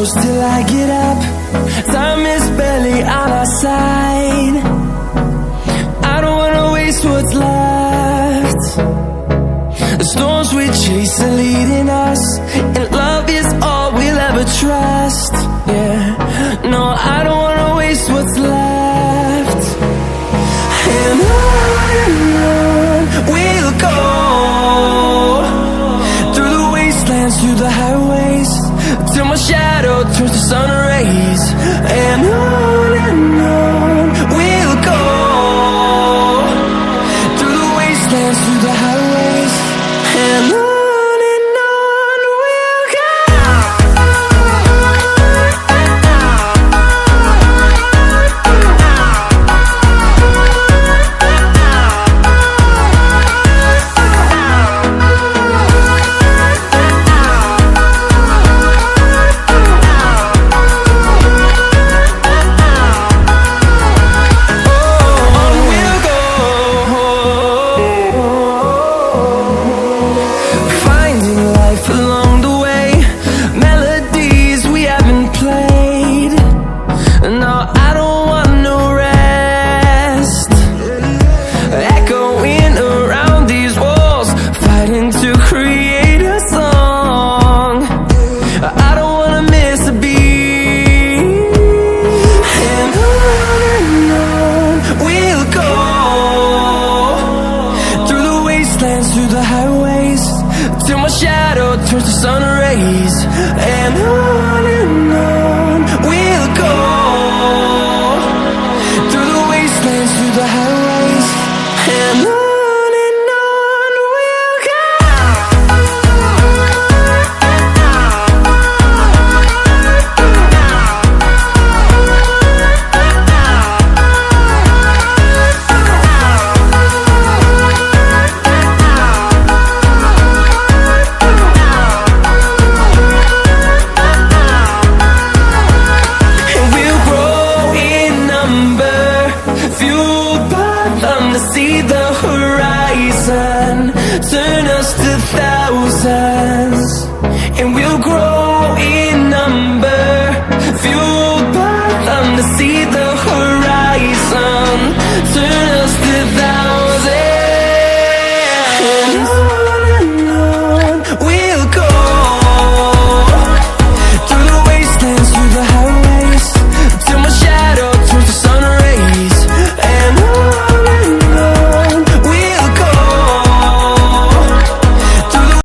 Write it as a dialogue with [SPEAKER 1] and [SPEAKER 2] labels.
[SPEAKER 1] close till I get up. Time is barely on our side. I don't wanna waste what's left. The storms we chase are leading us, and love is all we'll ever trust. Yeah, no, I don't wanna waste what's left. And on we'll go, through the wastelands, through the highways, till my shadow turns to sun rays. And on we'll go, through the wastelands, through the highways, and on we'll go. Through the highways, till my shadow turns to sun rays. And on we'll go, through the wastelands, through the highways, and on we'll go. To see the horizon turn us to thousands, and we'll grow in number, fueled by them to see the